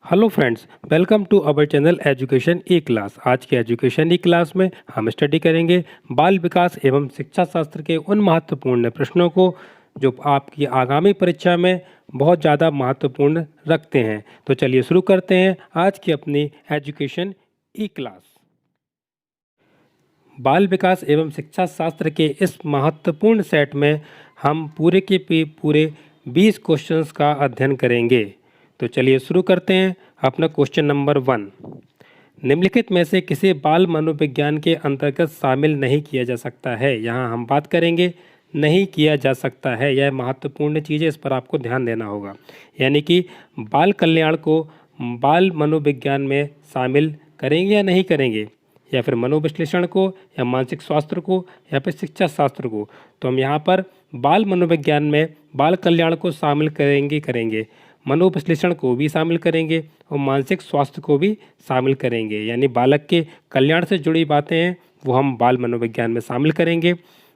Hello friends, welcome to our channel education E class. आज के education E class में हम स्टडी करेंगे बाल विकास एवं शिक्षा शास्त्र के उन महत्वपूर्ण प्रश्नों को जो आपकी आगामी परीक्षा में बहुत ज़्यादा महत्वपूर्ण रखते हैं। तो चलिए शुरू करते हैं आज की अपनी एजुकेशन ई क्लास। बाल विकास एवं शिक्षा शास्त्र के इस महत्वपूर्ण सेट में हम पूरे के पूरे 20 क्वेश्चंस का अध्ययन करेंगे। तो चलिए शुरू करते हैं अपना क्वेश्चन नंबर 1। निम्नलिखित में से किसे बाल मनोविज्ञान के अंतर्गत शामिल नहीं किया जा सकता है। यहाँ हम बात करेंगे नहीं किया जा सकता है, यह महत्वपूर्ण चीज़ है, इस पर आपको ध्यान देना होगा। यानी कि बाल कल्याण को बाल मनोविज्ञान में शामिल करेंगे या नहीं करेंगे, या फिर मनोविश्लेषण को, या मानसिक स्वास्थ्य को, या फिर शिक्षा शास्त्र को। तो हम यहाँ पर बाल मनोविज्ञान में बाल कल्याण को शामिल करेंगे, मनोविश्लेषण को भी शामिल करेंगे और मानसिक स्वास्थ्य को भी शामिल करेंगे। यानी बालक के कल्याण से जुड़ी बातें हैं वो हम बाल मनोविज्ञान में शामिल करेंगे।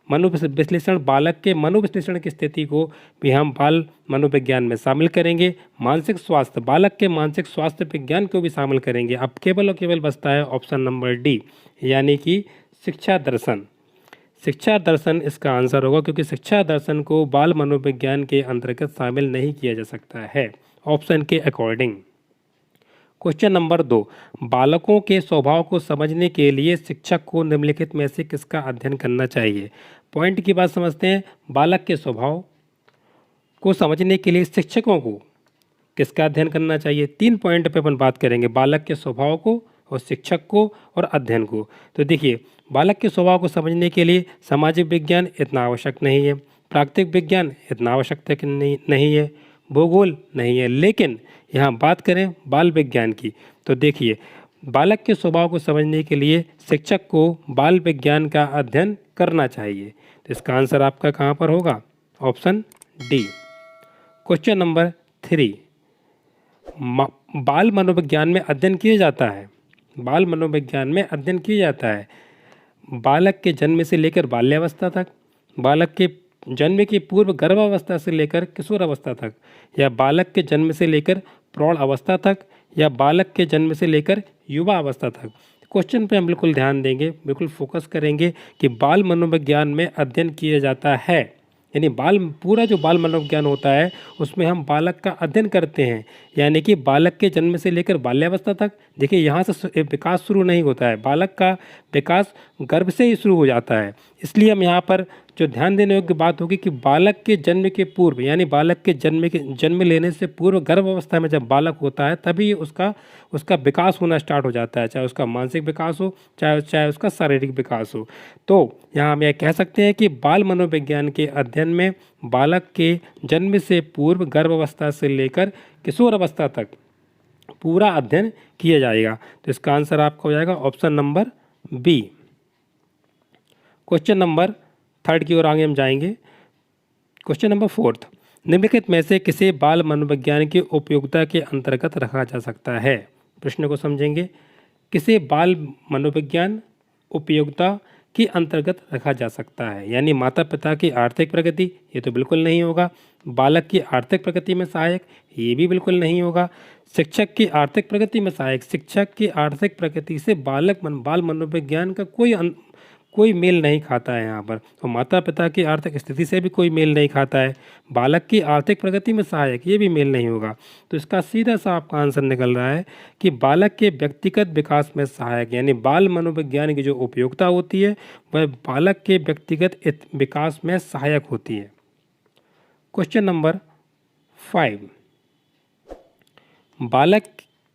मनोविश्लेषण, बालक के मनोविश्लेषण की स्थिति को भी हम बाल मनोविज्ञान में शामिल करेंगे। मानसिक स्वास्थ्य, बालक के मानसिक स्वास्थ्य विज्ञान को भी शामिल करेंगे। अब केवल और केवल बचता है ऑप्शन नंबर डी, यानी कि शिक्षा दर्शन। शिक्षा दर्शन इसका आंसर होगा, क्योंकि शिक्षा दर्शन को बाल मनोविज्ञान के अंतर्गत शामिल नहीं किया जा सकता है ऑप्शन के अकॉर्डिंग। क्वेश्चन नंबर 2, बालकों के स्वभाव को समझने के लिए शिक्षक को निम्नलिखित में से किसका अध्ययन करना चाहिए। पॉइंट की बात समझते हैं। बालक के स्वभाव को समझने के लिए शिक्षकों को किसका अध्ययन करना चाहिए। 3 पॉइंट पे अपन बात करेंगे, बालक के स्वभाव को और शिक्षक को और अध्ययन को। तो देखिए, बालक के स्वभाव को समझने के लिए सामाजिक विज्ञान इतना आवश्यक नहीं है, प्राकृतिक विज्ञान इतना आवश्यकता नहीं है, भूगोल नहीं है। लेकिन यहाँ बात करें बाल विज्ञान की, तो देखिए बालक के स्वभाव को समझने के लिए शिक्षक को बाल विज्ञान का अध्ययन करना चाहिए। तो इसका आंसर आपका कहाँ पर होगा, ऑप्शन डी। क्वेश्चन नंबर 3, बाल मनोविज्ञान में अध्ययन किया जाता है। बाल मनोविज्ञान में अध्ययन किया जाता है बालक के जन्म से लेकर बाल्यावस्था तक, बालक के जन्म की पूर्व गर्भावस्था से लेकर किशोर अवस्था तक, या बालक के जन्म से लेकर प्रौढ़ अवस्था तक, या बालक के जन्म से लेकर युवा अवस्था तक। क्वेश्चन पे हम बिल्कुल ध्यान देंगे, बिल्कुल फोकस करेंगे कि बाल मनोविज्ञान में अध्ययन किया जाता है। यानी पूरा जो बाल मनोविज्ञान होता है उसमें हम बालक का अध्ययन करते हैं। यानी कि बालक के जन्म से लेकर बाल्यावस्था तक। देखिए, यहाँ से विकास शुरू नहीं होता है, बालक का विकास गर्भ से ही शुरू हो जाता है। इसलिए हम यहाँ पर जो ध्यान देने योग्य बात होगी कि बालक के जन्म के पूर्व, यानी बालक के जन्म लेने से पूर्व गर्भ अवस्था में जब बालक होता है तभी उसका विकास होना स्टार्ट हो जाता है, चाहे उसका मानसिक विकास हो, चाहे उसका शारीरिक विकास हो। तो यहाँ हम यह कह सकते हैं कि बाल मनोविज्ञान के अध्ययन में बालक के जन्म से पूर्व गर्भावस्था से लेकर किशोर अवस्था तक पूरा अध्ययन किया जाएगा। तो इसका आंसर आपका हो जाएगा option number B. Question number 3 की ओर आगे हम जाएंगे। क्वेश्चन नंबर 4, निम्नलिखित में से किसे बाल मनोविज्ञान की उपयोगिता के अंतर्गत रखा जा सकता है। प्रश्न को समझेंगे, किसे बाल मनोविज्ञान उपयोगिता के अंतर्गत रखा जा सकता है। यानी माता पिता की आर्थिक प्रगति, ये तो बिल्कुल नहीं होगा। बालक की आर्थिक प्रगति में सहायक, ये भी बिल्कुल नहीं होगा। शिक्षक की आर्थिक प्रगति में सहायक, शिक्षक की आर्थिक प्रगति से बाल मनोविज्ञान का कोई मेल नहीं खाता है यहाँ पर। तो माता पिता की आर्थिक स्थिति से भी कोई मेल नहीं खाता है। बालक की आर्थिक प्रगति में सहायक, ये भी मेल नहीं होगा। तो इसका सीधा सा आपका आंसर निकल रहा है कि बालक के व्यक्तिगत विकास में सहायक, यानी बाल मनोविज्ञान की जो उपयोगिता होती है वह बालक के व्यक्तिगत विकास में सहायक होती है। क्वेश्चन नंबर 5, बालक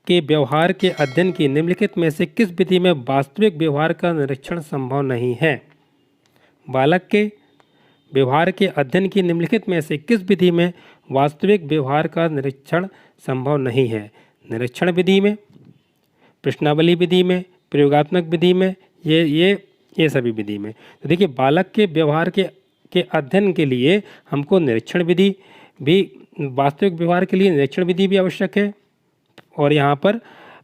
के व्यवहार के अध्ययन की निम्नलिखित में से किस विधि में वास्तविक व्यवहार का निरीक्षण संभव नहीं है। बालक के व्यवहार के अध्ययन की निम्नलिखित में से किस विधि में वास्तविक व्यवहार का निरीक्षण संभव नहीं है। निरीक्षण विधि में, प्रश्नावली विधि में, प्रयोगात्मक विधि में, ये सभी विधि में। तो देखिए, बालक के व्यवहार के अध्ययन के लिए हमको निरीक्षण विधि भी, वास्तविक व्यवहार के लिए निरीक्षण विधि भी आवश्यक है और यहाँ पर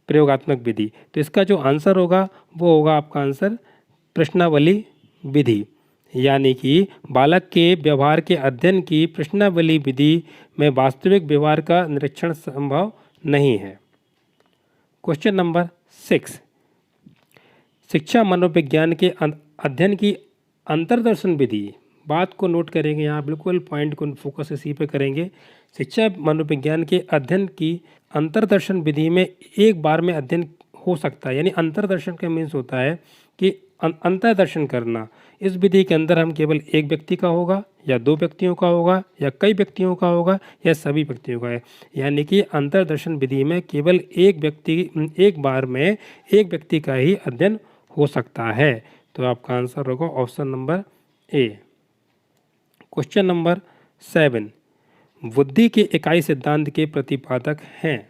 प्रयोगात्मक विधि। तो इसका जो आंसर होगा वो होगा आपका आंसर प्रश्नावली विधि। यानी कि बालक के व्यवहार के अध्ययन की प्रश्नावली विधि में वास्तविक व्यवहार का निरीक्षण संभव नहीं है। क्वेश्चन नंबर 6, शिक्षा मनोविज्ञान के अध्ययन की अंतर्दर्शन विधि। बात को नोट करेंगे यहाँ, बिल्कुल पॉइंट को फोकस इसी पे करेंगे। शिक्षा मनोविज्ञान के अध्ययन की अंतर्दर्शन विधि में एक बार में अध्ययन हो सकता है, यानी अंतर्दर्शन का मीन्स होता है कि अंतर्दर्शन करना। इस विधि के अंदर हम केवल एक व्यक्ति का होगा या दो व्यक्तियों का होगा या कई व्यक्तियों का होगा या सभी व्यक्तियों का है, यानी कि अंतर्दर्शन विधि में केवल एक बार में एक व्यक्ति का ही अध्ययन हो सकता है। तो आपका आंसर होगा option number A. Question number 7, बुद्धि के इकाई सिद्धांत के प्रतिपादक हैं।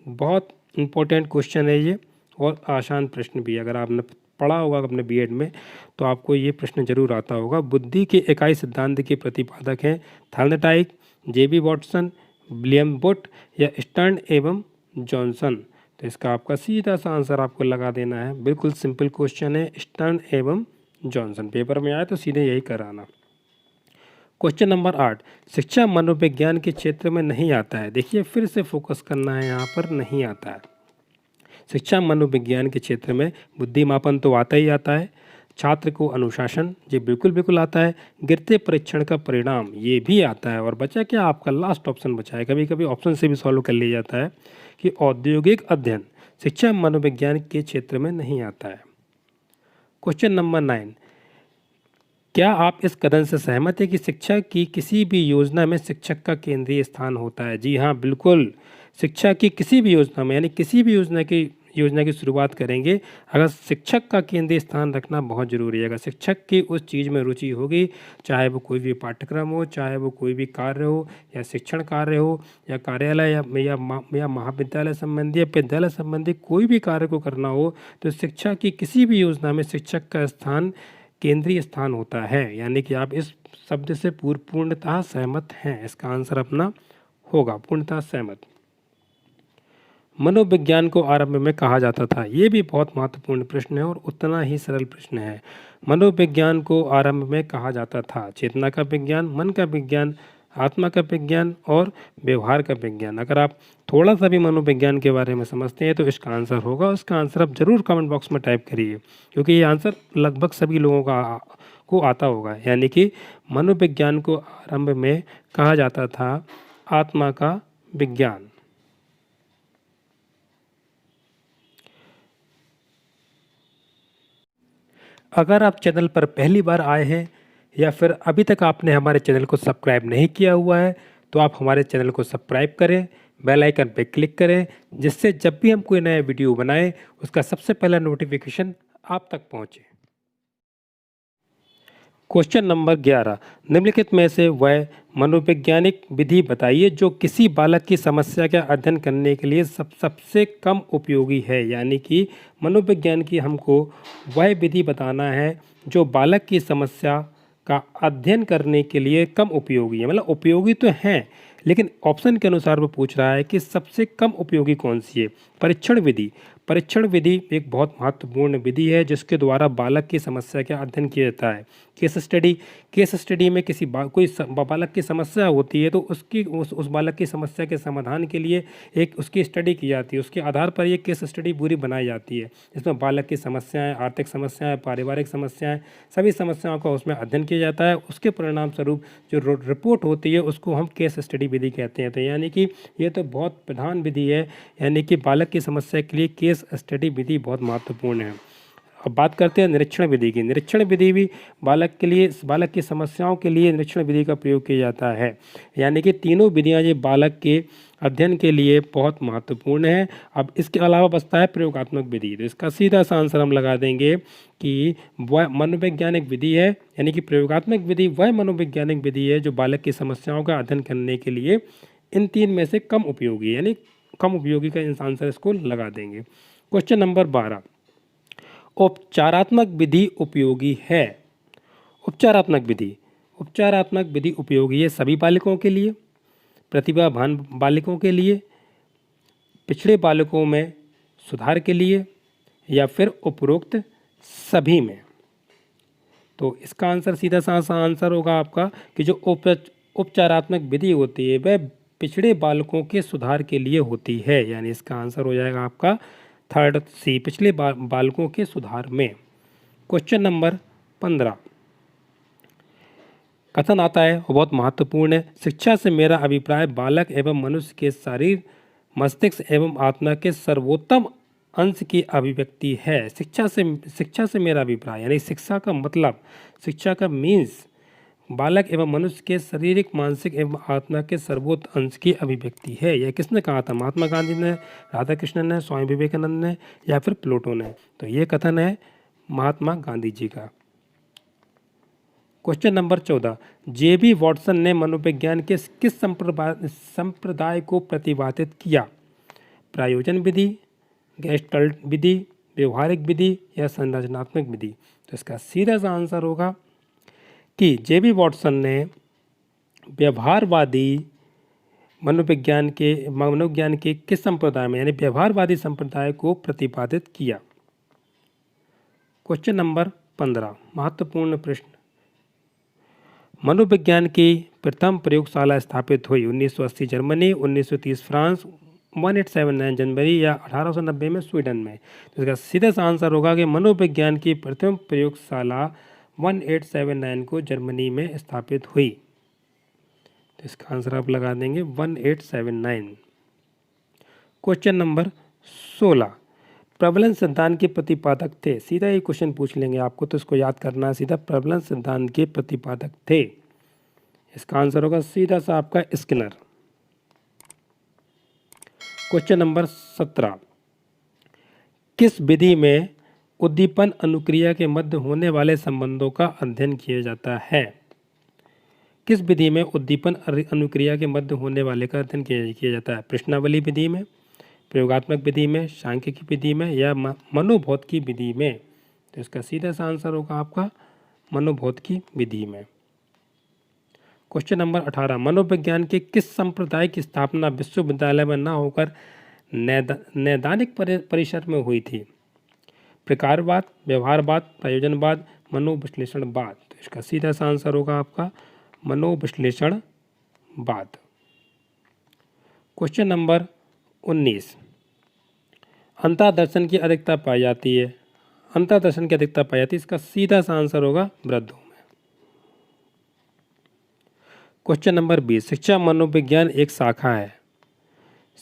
बहुत इंपॉर्टेंट क्वेश्चन है ये और आसान प्रश्न भी। अगर आपने पढ़ा होगा अपने बीएड में तो आपको ये प्रश्न जरूर आता होगा। बुद्धि के इकाई सिद्धांत के प्रतिपादक हैं थॉर्नडाइक, जेबी वॉटसन, विलियम बुट या स्टर्न एवं जॉनसन। तो इसका आपका सीधा सा आंसर आपको लगा देना है। बिल्कुल सिंपल क्वेश्चन है, स्टर्न एवं जॉनसन। पेपर में आए तो सीधे यही कराना। क्वेश्चन नंबर 8, शिक्षा मनोविज्ञान के क्षेत्र में नहीं आता है। देखिए फिर से फोकस करना है यहाँ पर, नहीं आता है। शिक्षा मनोविज्ञान के क्षेत्र में बुद्धि मापन तो आता ही आता है, छात्र को अनुशासन ये बिल्कुल आता है, गिरते परीक्षण का परिणाम ये भी आता है। और बचा क्या आपका लास्ट ऑप्शन बचा है, कभी कभी ऑप्शन से भी सॉल्व कर लिया जाता है कि औद्योगिक अध्ययन शिक्षा मनोविज्ञान के क्षेत्र में नहीं आता है। क्वेश्चन नंबर 9, क्या आप इस कथन से सहमत हैं कि शिक्षा की किसी भी योजना में शिक्षक का केंद्रीय स्थान होता है? जी हाँ, बिल्कुल। शिक्षा की किसी भी योजना में, यानी किसी भी योजना की शुरुआत करेंगे, अगर शिक्षक का केंद्रीय स्थान रखना बहुत ज़रूरी है। अगर शिक्षक की उस चीज़ में रुचि होगी, चाहे वो कोई भी पाठ्यक्रम हो, चाहे वो कोई भी कार्य हो या शिक्षण कार्य हो या कार्यालय या महाविद्यालय संबंधी या विद्यालय संबंधी कोई भी कार्य को करना हो, तो शिक्षा की किसी भी योजना में शिक्षक का स्थान केंद्रीय स्थान होता है। यानी कि आप इस शब्द से पूर्णतः सहमत हैं। इसका आंसर अपना होगा पूर्णतः सहमत। मनोविज्ञान को आरंभ में कहा जाता था। ये भी बहुत महत्वपूर्ण प्रश्न है और उतना ही सरल प्रश्न है। मनोविज्ञान को आरंभ में कहा जाता था चेतना का विज्ञान, मन का विज्ञान, आत्मा का विज्ञान और व्यवहार का विज्ञान। अगर आप थोड़ा सा भी मनोविज्ञान के बारे में समझते हैं तो इसका आंसर होगा। उसका आंसर आप जरूर कमेंट बॉक्स में टाइप करिए, क्योंकि ये आंसर लगभग सभी लोगों को आता होगा। यानी कि मनोविज्ञान को आरंभ में कहा जाता था आत्मा का विज्ञान। अगर आप चैनल पर पहली बार आए हैं या फिर अभी तक आपने हमारे चैनल को सब्सक्राइब नहीं किया हुआ है तो आप हमारे चैनल को सब्सक्राइब करें, बेल आइकन पर क्लिक करें, जिससे जब भी हम कोई नया वीडियो बनाएं उसका सबसे पहला नोटिफिकेशन आप तक पहुंचे। क्वेश्चन नंबर 11, निम्नलिखित में से वह मनोवैज्ञानिक विधि बताइए जो किसी बालक की समस्या का अध्ययन करने के लिए सबसे कम उपयोगी है। यानी कि मनोविज्ञान की हमको वह विधि बताना है जो बालक की समस्या का अध्ययन करने के लिए कम उपयोगी है। मतलब उपयोगी तो हैं, लेकिन ऑप्शन के अनुसार वो पूछ रहा है कि सबसे कम उपयोगी कौन सी है। परीक्षण विधि। परीक्षण विधि एक बहुत महत्वपूर्ण विधि है जिसके द्वारा बालक की समस्या का अध्ययन किया जाता है। केस स्टडी में किसी कोई बालक की समस्या होती है तो उस बालक की समस्या के समाधान के लिए एक उसकी स्टडी की जाती है। उसके आधार पर ये केस स्टडी पूरी बनाई जाती है, जिसमें बालक की समस्याएं, आर्थिक समस्याएं, पारिवारिक समस्याएं, सभी समस्याओं का उसमें अध्ययन किया जाता है। उसके परिणाम स्वरूप जो रिपोर्ट होती है उसको हम केस स्टडी विधि कहते हैं। तो यानी कि ये तो बहुत प्रधान विधि है, यानी कि बालक की समस्या के लिए केस स्टडी विधि बहुत महत्वपूर्ण है। अब बात करते हैं निरीक्षण विधि की। निरीक्षण विधि भी बालक की समस्याओं के लिए निरीक्षण विधि का प्रयोग किया जाता है। यानी कि तीनों विधियां ये बालक के अध्ययन के लिए बहुत महत्वपूर्ण है। अब इसके अलावा बचता है प्रयोगात्मक विधि। तो इसका सीधा सा आंसर हम लगा देंगे कि वह मनोवैज्ञानिक विधि है, यानी कि प्रयोगात्मक विधि वह मनोवैज्ञानिक विधि है जो बालक की समस्याओं का अध्ययन करने के लिए इन तीन में से कम उपयोगी, यानी कम उपयोगी का आंसर इसको लगा देंगे। क्वेश्चन नंबर 12, उपचारात्मक विधि उपयोगी है। उपचारात्मक विधि उपयोगी है सभी बालकों के लिए, प्रतिभावान बालकों के लिए, पिछड़े बालकों में सुधार के लिए, या फिर उपरोक्त सभी में। तो इसका आंसर सीधा सा आंसर होगा आपका कि जो उपचारात्मक विधि होती है वह पिछड़े बालकों के सुधार के लिए होती है। यानी इसका आंसर हो जाएगा आपका थर्ड सी पिछले बालकों के सुधार में। क्वेश्चन नंबर 15 कथन आता है वो बहुत महत्वपूर्ण है। शिक्षा से मेरा अभिप्राय बालक एवं मनुष्य के शरीर, मस्तिष्क एवं आत्मा के सर्वोत्तम अंश की अभिव्यक्ति है। शिक्षा से मेरा अभिप्राय यानी शिक्षा का मतलब, शिक्षा का मीन्स बालक एवं मनुष्य के शारीरिक, मानसिक एवं आत्मा के सर्वोत्तम अंश की अभिव्यक्ति है। यह किसने कहा था? महात्मा गांधी ने, राधा कृष्णन ने, स्वामी विवेकानंद ने या फिर प्लेटो ने? तो ये कथन है महात्मा गांधी जी का। Question number 14 JB. वॉटसन ने मनोविज्ञान के किस संप्रदाय को प्रतिपादित किया? प्रयोजन विधि, गेस्टल्ट विधि, व्यवहारिक विधि या संरचनात्मक विधि? तो इसका सीधा सा आंसर होगा कि जे.बी. वॉटसन ने व्यवहारवादी मनोविज्ञान के किस संप्रदाय में यानी व्यवहारवादी संप्रदाय को प्रतिपादित किया। क्वेश्चन नंबर 15 महत्वपूर्ण प्रश्न। मनोविज्ञान की प्रथम प्रयोगशाला स्थापित हुई 1980 जर्मनी, 1930 फ्रांस, 1879 जनवरी या 1890 में स्वीडन में? तो इसका सीधा सा आंसर होगा कि मनोविज्ञान की प्रथम प्रयोगशाला 1879 को जर्मनी में स्थापित हुई। तो इसका आंसर आप लगा देंगे 1879। क्वेश्चन नंबर 16 प्रबलन सिद्धांत के प्रतिपादक थे? सीधा ही क्वेश्चन पूछ लेंगे आपको, तो इसको याद करना है सीधा। प्रबलन सिद्धांत के प्रतिपादक थे, इसका आंसर होगा सीधा सा आपका स्किनर। क्वेश्चन नंबर 17 किस विधि में उद्दीपन अनुक्रिया के मध्य होने वाले संबंधों का अध्ययन किया जाता है? किस विधि में उद्दीपन अनुक्रिया के मध्य होने वाले का अध्ययन किया जाता है? प्रश्नावली विधि में, प्रयोगात्मक विधि में, सांख्यिकी विधि में या मनोभौतिकी विधि में? तो इसका सीधा सा आंसर होगा आपका मनोभौतिकी विधि में। क्वेश्चन नंबर 18 मनोविज्ञान के किस संप्रदाय की स्थापना विश्वविद्यालय में न होकर नैदानिक परिसर में हुई थी? प्रकारवाद, व्यवहारवाद, प्रयोजनवाद, मनोविश्लेषणवाद? तो इसका सीधा सा आंसर होगा आपका मनोविश्लेषणवाद। क्वेश्चन नंबर 19 अंतर्दर्शन की अधिकता पाई जाती है? अंतर्दर्शन की अधिकता पाई जाती है, इसका सीधा सा आंसर होगा वृद्धों में। क्वेश्चन नंबर 20 शिक्षा मनोविज्ञान एक शाखा है?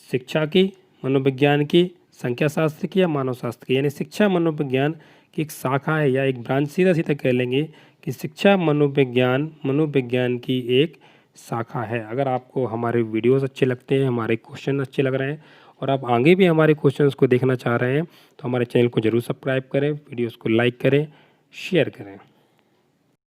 शिक्षा की, मनोविज्ञान की, संख्या शास्त्र की या मानव शास्त्र की? यानी शिक्षा मनोविज्ञान की एक शाखा है या एक ब्रांच? सीधा सीधा कह लेंगे कि शिक्षा मनोविज्ञान की एक शाखा है। अगर आपको हमारे वीडियोस अच्छे लगते हैं, हमारे क्वेश्चन अच्छे लग रहे हैं और आप आगे भी हमारे क्वेश्चंस को देखना चाह रहे हैं तो हमारे चैनल को जरूर सब्सक्राइब करें, वीडियोस को लाइक करें, शेयर करें।